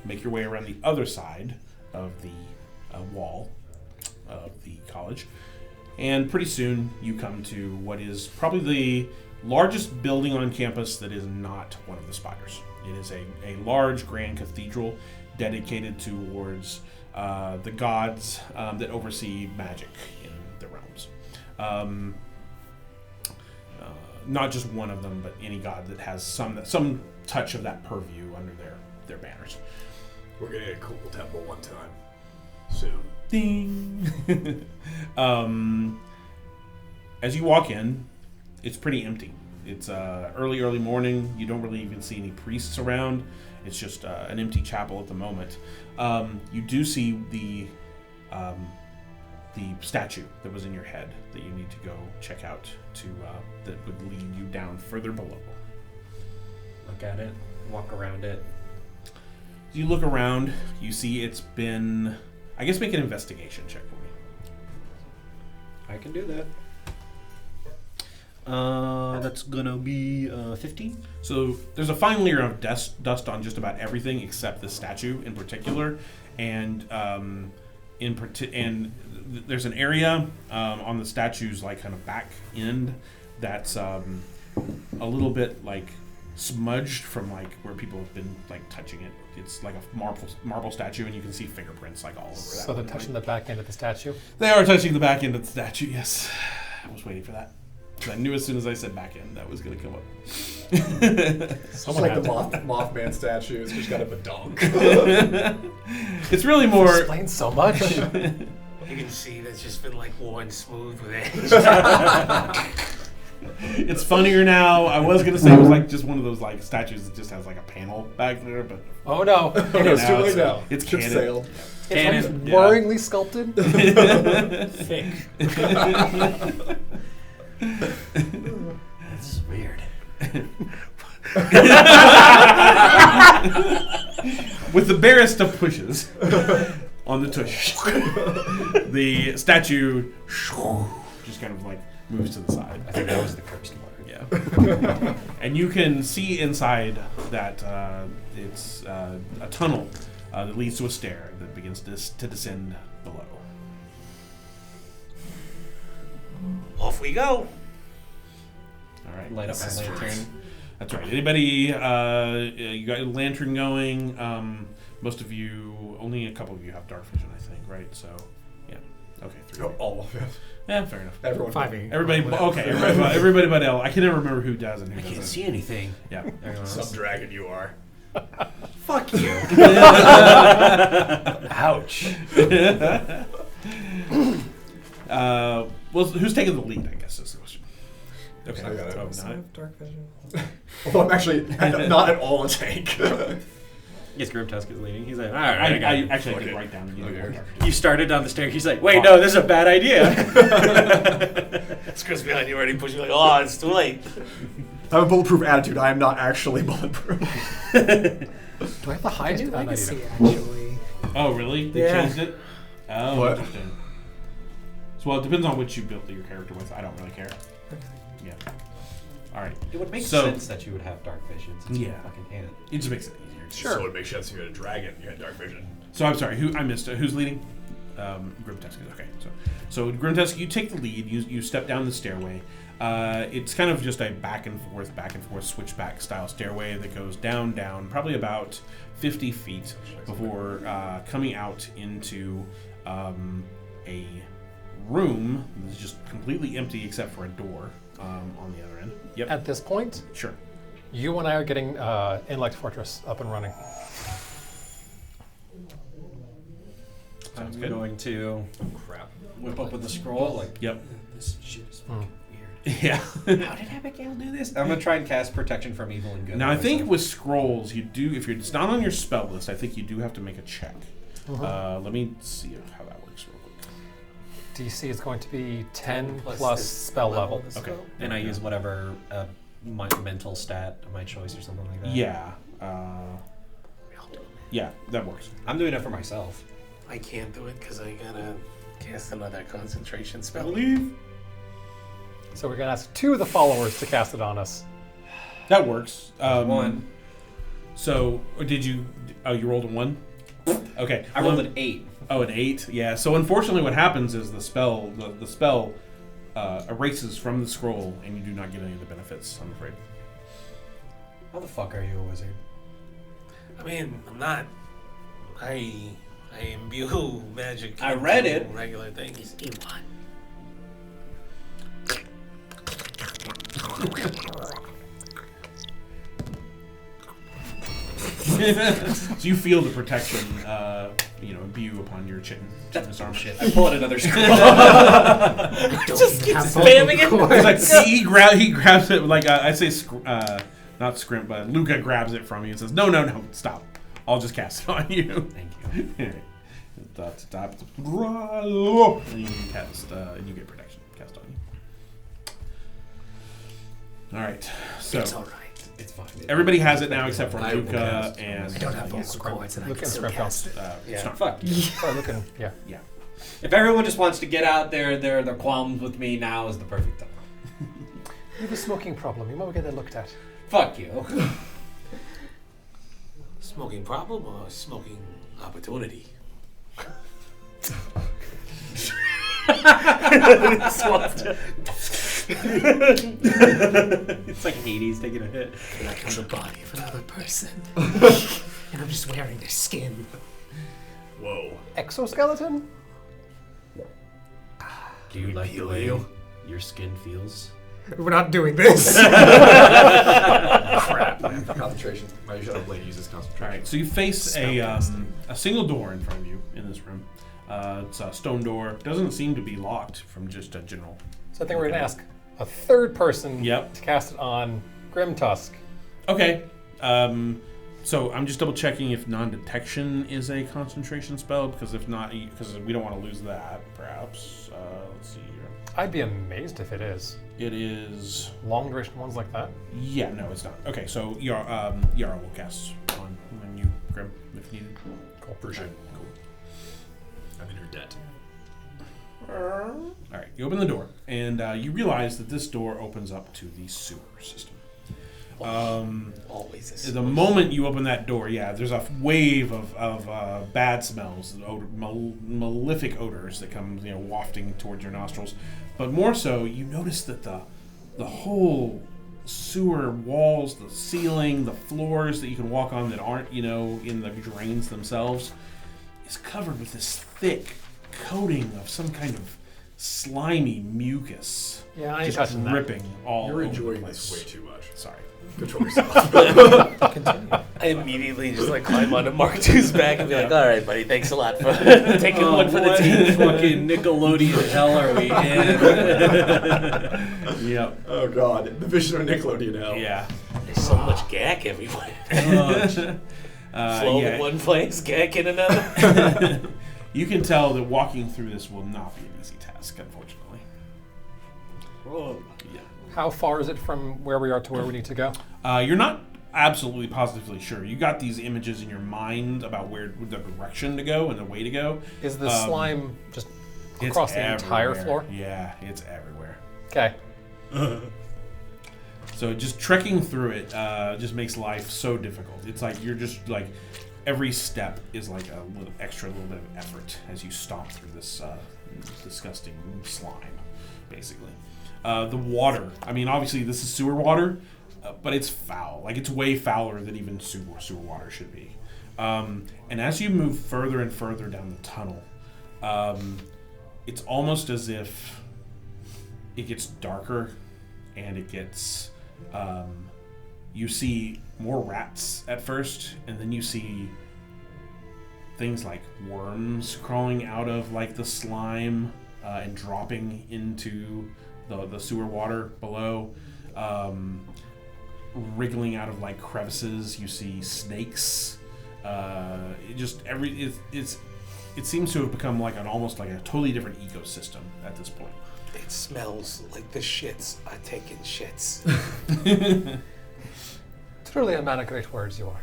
make your way around the other side of the wall of the college, and pretty soon you come to what is probably the largest building on campus that is not one of the Spires. It is a large grand cathedral dedicated towards the gods that oversee magic in the realms. Not just one of them, but any god that has some touch of that purview under their banners. We're gonna get a cool temple one time. Soon. Ding! As you walk in, it's pretty empty. It's early morning. You don't really even see any priests around. It's just an empty chapel at the moment. You do see the statue that was in your head that you need to go check out that would lead you down further below. Look at it, walk around it. You look around, you see it's been... I guess make an investigation check for me. I can do that. That's gonna be 15. So there's a fine layer of dust on just about everything except the statue in particular, and there's an area on the statue's like kind of back end that's a little bit like smudged from like where people have been like touching it. It's like a marble statue, and you can see fingerprints like all over that. So they're touching the back end of the statue. They are touching the back end of the statue. Yes, I was waiting for that. 'Cause I knew as soon as I said back end that was going to come up. It's like the Mothman statue. It's just got a badonk. It's really more. Explains so much. You can see that's just been like worn smooth with age. It's funnier now. I was gonna say it was like just one of those like statues that just has like a panel back there, but Oh no. It's too now late now. it's Ship canon. sailed. It's Canon. Yeah. worryingly sculpted. Thick. This is weird. With the barest of pushes on the tush, the statue just kind of like moves to the side. I think that was the cursed word. Yeah. Yeah. And you can see inside that it's a tunnel that leads to a stair that begins to descend below. Off we go. All right. Light up my lantern. That's right. Anybody? You got a lantern going. Most of you, only a couple of you have dark vision, I think, right? So, yeah. Okay, 3. All of it. Yeah, fair enough. Everyone. 5e. Everybody. Okay. Everybody but L. I can never remember who does and who I can't doesn't. see anything. Yeah. Everyone else. Some dragon you are. Fuck you. Ouch. Well, who's taking the lead? I guess is the question. Okay. I got it. Oh, I not- have dark vision. Although I'm actually not at all a tank. Yes, Grimtusk is leading. He's like, all right, I got I you. actually Okay. did write down. Okay. You started down the stair. He's like, wait, no, this is a bad idea. Script's behind you already pushing like, oh, it's too late. I have a bulletproof attitude. I am not actually bulletproof. Do I have the highest? New No, you legacy, don't. actually. Oh, really? They Yeah. changed it? Oh, What? interesting. So, well, it depends on which you built your character with. I don't really care. Yeah. All right. It would make So- sense that you would have dark vision since you Yeah. fucking can't. It just makes it easier. So it makes sense if you had a dragon, you had dark vision. So I'm sorry. Who I missed? Who's leading? Grimtusk. Okay. So Grimtusk, you take the lead. You step down the stairway. It's kind of just a back and forth, switchback style stairway that goes down, probably about 50 feet before coming out into a room that's just completely empty except for a door on the other end. Yep. At this point, Sure. you and I are getting Intellect Fortress up and running. Sounds I'm good. going to Crap. whip up with the scroll. Like, Yep. this shit is fucking weird. Yeah. How did Abigail do this? I'm gonna try and cast protection from evil and good. Now I on think myself. with scrolls, you do if it's not on your spell list. I think you do have to make a check. Let me see how that works real quick. DC is going to be 10 plus plus this spell level. of the Okay. spell. and I use whatever my mental stat of my choice or something like that. Yeah. Yeah, that works. I'm doing it for myself. I can't do it because I gotta cast another concentration spell. So we're going to ask 2 of the followers to cast it on us. That works. One. So did you? Oh, you rolled a 1. Okay. I rolled an 8. Oh, an 8. Yeah. So unfortunately, what happens is the spell erases from the scroll, and you do not get any of the benefits. I'm afraid. How the fuck are you a wizard? I mean, I'm not. I imbue magic. I read into it. Regular things. You won. So you feel the protection, imbue upon your chin. That's arm shit. I pull out another scroll. Just keep spamming it. It's like he grabs it like I say, not Scrimp, but Luca grabs it from you and says, "No, stop! I'll just cast it on you." Thank you. Stop. And you cast, and you get protection cast on you. All right, so It's all right. It's fine. everybody has it now except for I will Luca cast. and I don't have full chords and I Look can at still Scrap cast it. Yeah, Snark. fuck you. Sorry, looking, yeah. Yeah. If everyone just wants to get out their qualms with me, now is the perfect time. You have a smoking problem. You might get that looked at. Fuck you. Smoking problem or smoking opportunity? It's like Hades taking a hit. Like I'm the body of another person. And I'm just wearing their skin. Whoa. Exoskeleton? Do you like the way your skin feels? We're not doing this. Crap. Concentration. My shadow blade uses All concentration. right, so you face a single door in front of you in this room. It's a stone door. Doesn't seem to be locked from just a general. So I think we're going to ask a third person Yep. to cast it on Grimtusk. Okay. So I'm just double checking if non-detection is a concentration spell, because if not, because we don't want to lose that. Perhaps. Let's see here. I'd be amazed if it is. It is. Long duration ones like that. Yeah, no, it's not. Okay, so Yara will cast on you, Grim, if needed. Cool. Appreciate it. Cool. I'm in your debt. All right, you open the door, and you realize that this door opens up to the sewer system. Always a The sewer. moment you open that door, there's a wave of bad smells, malefic odors that come, wafting towards your nostrils. But more so, you notice that the whole sewer walls, the ceiling, the floors that you can walk on that aren't, in the drains themselves, is covered with this thick coating of some kind of slimy mucus. Yeah, I ain't just touching that. dripping all You're over enjoying the this place. way too much. Sorry. Control yourself. I immediately just climb onto Mark II's back and be like, all right, buddy, thanks a lot for taking one for the team. Fucking Nickelodeon hell are we in? Yep. Oh god, the vision of Nickelodeon hell. Yeah. There's so much gack everywhere. Flow in one place, gack in another. You can tell that walking through this will not be an easy task, unfortunately. Yeah. How far is it from where we are to where we need to go? You're not absolutely positively sure. You got these images in your mind about where the direction to go and the way to go. Is the slime just It's across the entire everywhere. floor? Yeah, it's everywhere. Okay. So just trekking through it just makes life so difficult. It's like you're just like every step is like a little bit of effort as you stomp through this disgusting slime, basically. The water. I mean, obviously this is sewer water, but it's foul. Like it's way fouler than even sewer water should be. And as you move further and further down the tunnel, it's almost as if it gets darker and it gets. You see more rats at first, and then you see things like worms crawling out of like the slime and dropping into the sewer water below. Wriggling out of like crevices, you see snakes. It seems to have become like almost like a totally different ecosystem at this point. It smells like the shits are taking shits. Truly a man of great words you are.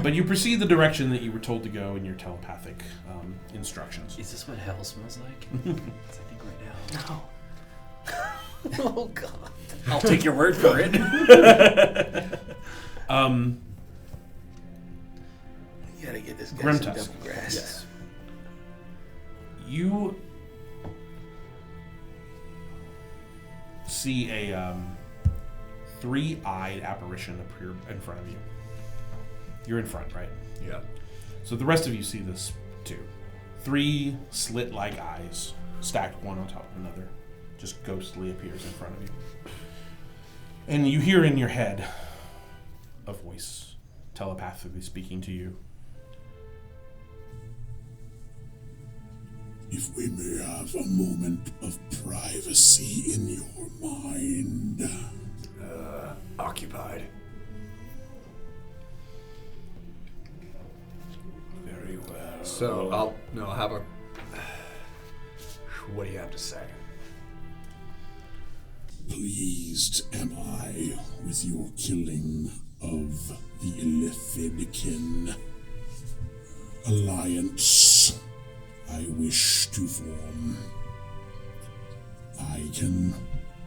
But you proceed the direction that you were told to go in your telepathic instructions. Is this what hell smells like? I think right now. No. Oh, God. I'll take your word for it. You gotta get this guy some Grimtusk. double grass. Yes. You see a three-eyed apparition appear in front of you. You're in front, right? Yeah. So the rest of you see this too. Three slit-like eyes stacked one on top of another. Just ghostly appears in front of you. And you hear in your head a voice telepathically speaking to you. If we may have a moment of privacy in your mind. Occupied. Very well. So I'll have a. What do you have to say? Pleased am I with your killing of the Illithidican alliance I wish to form. I can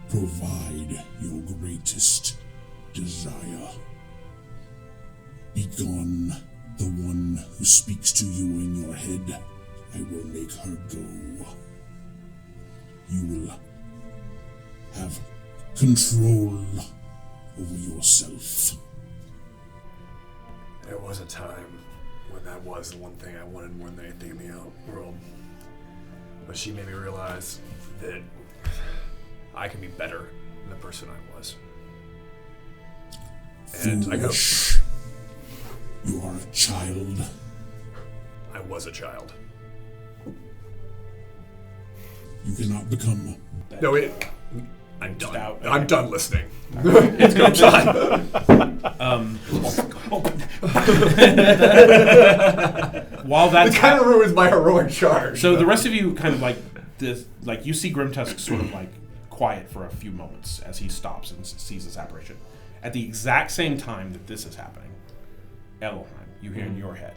provide your greatest desire. Begone the one who speaks to you in your head. I will make her go. You will have control over yourself. There was a time when that was the one thing I wanted more than anything in the world. But she made me realize that I can be better than the person I was. And Foolish. You are a child. I was a child. You cannot become No, wait. I'm Just done. out. I'm done listening. It's go time. While that's It kind of ruins my heroic charge. So the rest of you kind of like this, like you see Grimtusk sort of like quiet for a few moments as he stops and sees this apparition. At the exact same time that this is happening, Elohim, you hear in your head.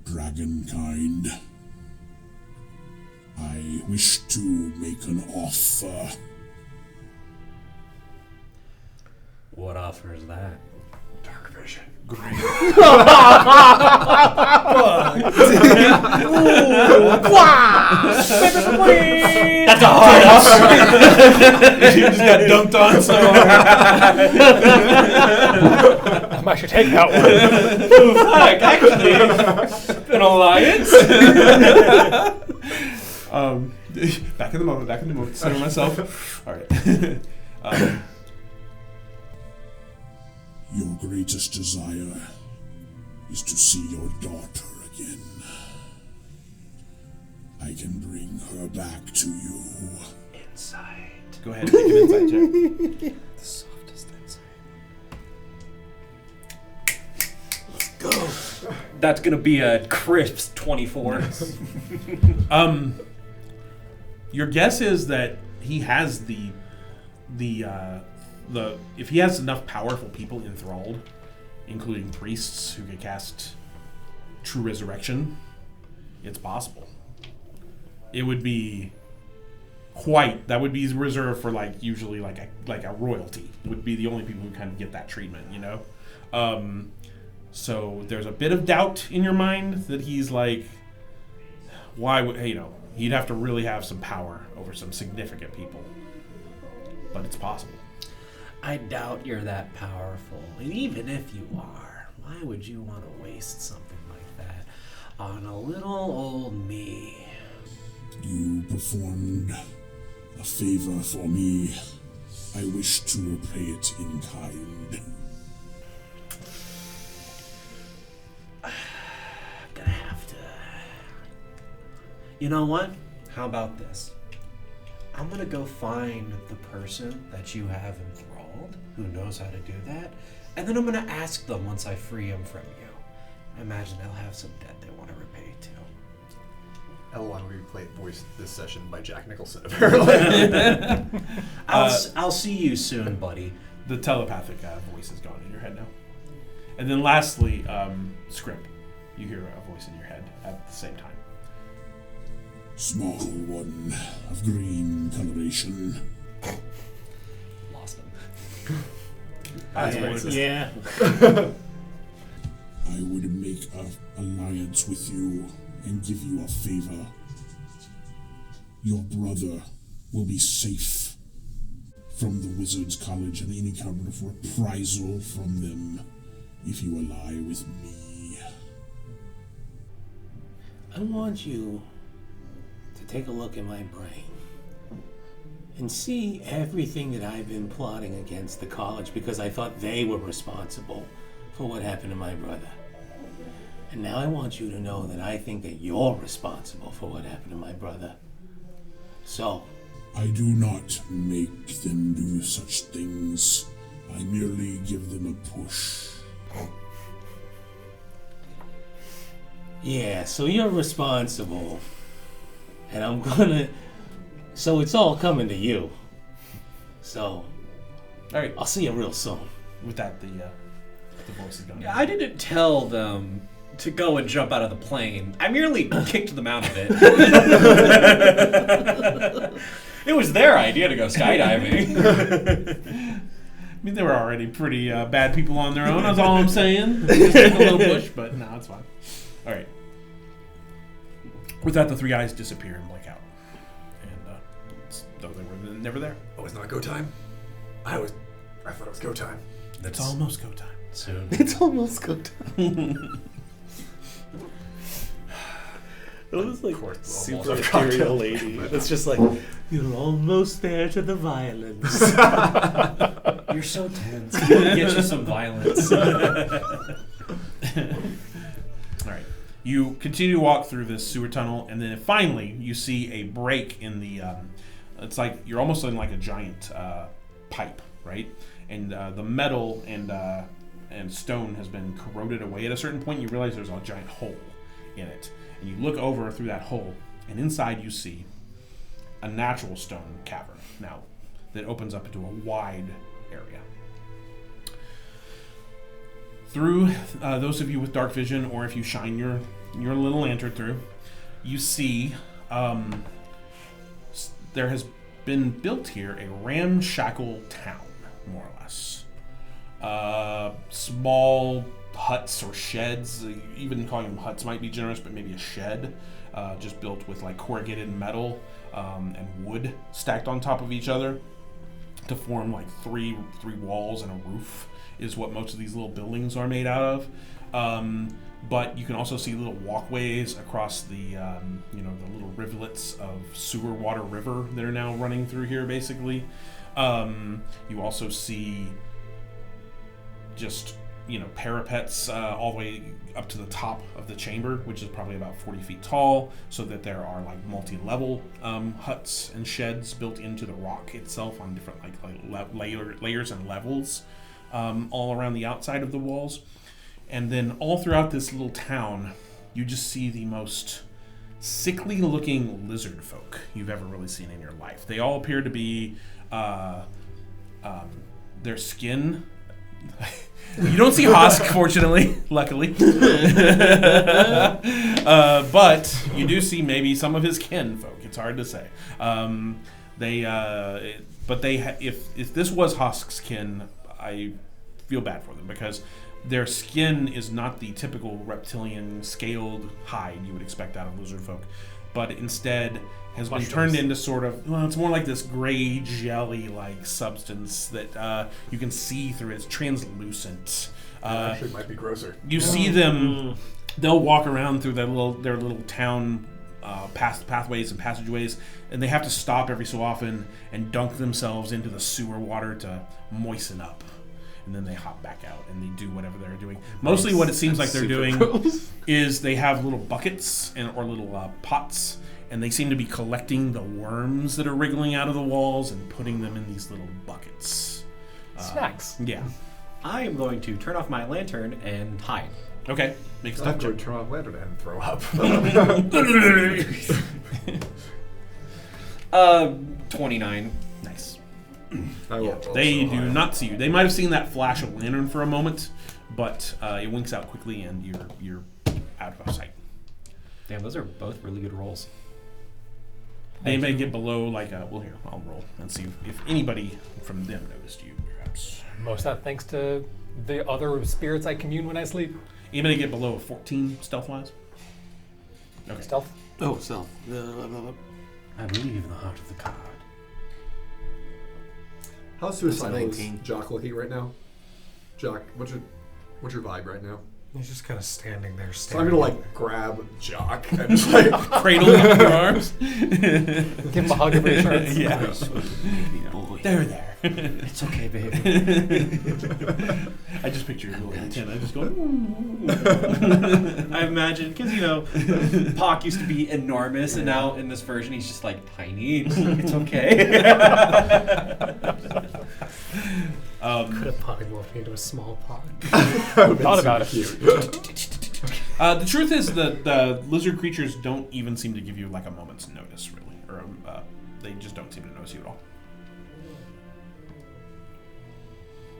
dragonkind. I wish to make an offer. What offer is that? Dark vision. That's a hard offer. You just got dunked on so I should take that one. Fuck, actually, it's an alliance. Back in the moment, center myself. All right. Your greatest desire is to see your daughter again. I can bring her back to you. Insight. Go ahead and make an insight check. The softest insight. Go. That's gonna be a crisp 24. Your guess is that he has the if he has enough powerful people enthralled, including priests who could cast True Resurrection, it's possible. It would be that would be reserved for usually like a royalty would be the only people who kind of get that treatment, you know. So there's a bit of doubt in your mind that he's like, why would he'd have to really have some power over some significant people, but it's possible. I doubt you're that powerful. And even if you are, why would you want to waste something like that on a little old me? You performed a favor for me. I wish to repay it in kind. I'm gonna have to... You know what? How about this? I'm gonna go find the person that you have enthralled, who knows how to do that, and then I'm gonna ask them once I free him from you. I imagine they'll have some debt they want to repay too. L1 replayed voice this session by Jack Nicholson, apparently. I'll see you soon, buddy. The telepathic voice is gone in your head now. And then lastly, Script. You hear a voice in your head at the same time. Small one of green coloration. Lost him. That's racist. Yeah. I would make an alliance with you and give you a favor. Your brother will be safe from the Wizards College and any kind of reprisal from them if you ally with me. I want you to take a look at my brain and see everything that I've been plotting against the college because I thought they were responsible for what happened to my brother. And now I want you to know that I think that you're responsible for what happened to my brother. So, I do not make them do such things. I merely give them a push. yeah, so you're responsible. And I'm gonna... So it's all coming to you. So, All right. I'll see you real soon. With that, the voice is gone. Yeah, I didn't tell them to go and jump out of the plane. I merely kicked them out of it. It was their idea to go skydiving. I mean, they were already pretty bad people on their own. That's all I'm saying. Just take a little push, but no, it's fine. All right. With that, the three eyes disappear and blank out, and though they were never there. Oh, it's not go time? I thought it was go time. It's almost go time. Soon. It's almost go time. It was like super almost ethereal lady. It's just like, you're almost there to the violence. You're so tense. Get you some violence. All right. You continue to walk through this sewer tunnel, and then finally you see a break in the. It's like you're almost in like a giant pipe, right? And the metal and stone has been corroded away. At a certain point, you realize there's a giant hole in it, and you look over through that hole, and inside you see a natural stone cavern now that opens up into a wide area. Through those of you with dark vision, or if you shine your little lantern through, you see there has been built here a ramshackle town, more or less. Small huts or sheds, even calling them huts might be generous, but maybe a shed, just built with like corrugated metal and wood stacked on top of each other to form like three walls and a roof is what most of these little buildings are made out of. But you can also see little walkways across the the little rivulets of sewer water river that are now running through here, basically. You also see just parapets all the way up to the top of the chamber, which is probably about 40 feet tall, so that there are like multi-level huts and sheds built into the rock itself on different layers and levels all around the outside of the walls. And then all throughout this little town, you just see the most sickly looking lizard folk you've ever really seen in your life. They all appear to be their skin. You don't see Hosk, fortunately, luckily. But you do see maybe some of his kin folk. It's hard to say. If this was Hosk's kin, I feel bad for them because their skin is not the typical reptilian scaled hide you would expect out of lizard folk, but instead has been turned into sort of, it's more like this gray jelly-like substance that you can see through. It's translucent. Actually, it might be grosser. You see them, they'll walk around through their little town pathways and passageways, and they have to stop every so often and dunk themselves into the sewer water to moisten up. And then they hop back out and they do whatever they're doing. Mostly what it seems like they're doing is they have little buckets or little pots, and they seem to be collecting the worms that are wriggling out of the walls and putting them in these little buckets. Snacks. Yeah. I am going to turn off my lantern and hide. Okay. Make I stuff have to check. turn off lantern and throw up. 29. Nice. I will They also do hide. not see you. They might have seen that flash of lantern for a moment, but it winks out quickly and you're out of sight. Damn, those are both really good rolls. They may get below I'll roll and see if anybody from them noticed you, perhaps. Most of that thanks to the other spirits I commune when I sleep. Anybody get below a 14 stealth-wise? Okay. Stealth. Oh, self. I believe in the heart of the card. How's suicidal is 19. Jock looking right now? Jock, what's your vibe right now? He's just kind of standing there So I'm staring. gonna grab Jock and just like Cradle in your arms. Give him a hug of reassurance. Yeah. Boy. There, there. It's okay, baby. I just picture you really intent. I just go. I imagine, because, Pock used to be enormous, and now in this version he's just tiny. It's okay. Could have polymorphed into a small pod. Thought about it. The truth is that the lizard creatures don't even seem to give you a moment's notice, really, or they just don't seem to notice you at all.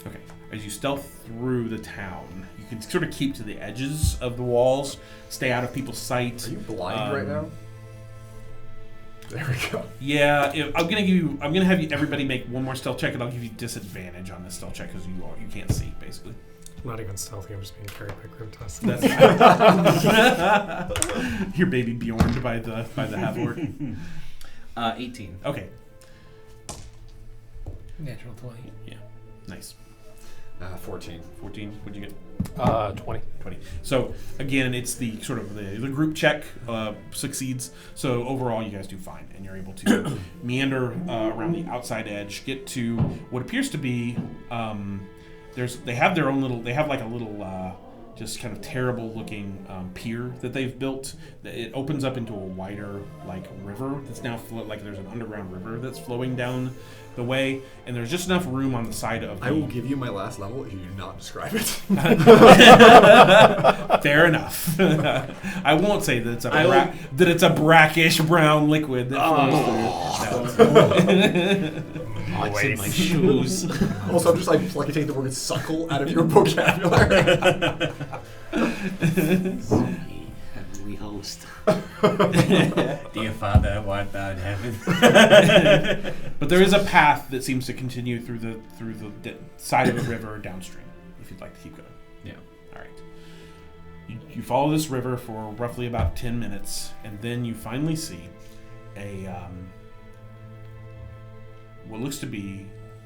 Okay, as you stealth through the town, you can sort of keep to the edges of the walls, stay out of people's sight. Are you blind right now? There we go. Yeah, I'm gonna have everybody make one more stealth check, and I'll give you disadvantage on this stealth check because you can't see basically. I'm not even stealthy, I'm just being carried by Grimtus. That's your baby Bjorned by the half-orc. 18. Okay, Natural 20. yeah, nice. 14. 14. What'd you get? 20. 20. So again, it's the sort of the group check succeeds. So overall, you guys do fine, and you're able to meander around the outside edge, get to what appears to be. They have their own little. They have a little, just kind of terrible looking pier that they've built. It opens up into a wider river that's now there's an underground river that's flowing down the way, and there's just enough room on the side of. I will give you my last level if you do not describe it. Fair enough. I won't say that it's a brackish brown liquid that flows through. What's in my shoes? Also, I'm just taking the word suckle out of your vocabulary. we host. Dear Father, who art thou in heaven? But there is a path that seems to continue through the side of the river downstream, if you'd like to keep going. Yeah. All right. You follow this river for roughly about 10 minutes, and then you finally see a what looks to be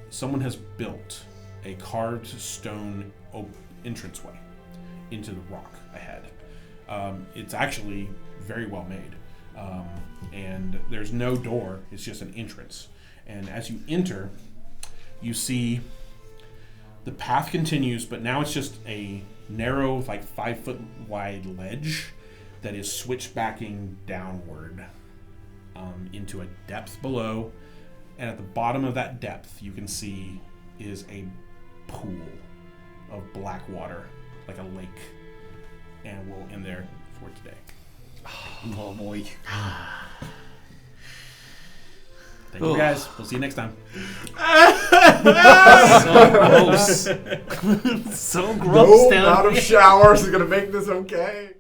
someone has built a carved stone entranceway into the rock ahead. It's actually very well made, and there's no door. It's just an entrance. And as you enter, you see the path continues, but now it's just a narrow, like 5 foot wide ledge that is switchbacking downward into a depth below. And at the bottom of that depth, you can see is a pool of black water, like a lake. And we'll end there for today. Oh boy. Thank you guys. We'll see you next time. So gross. So gross No down amount of here. showers is gonna make this okay.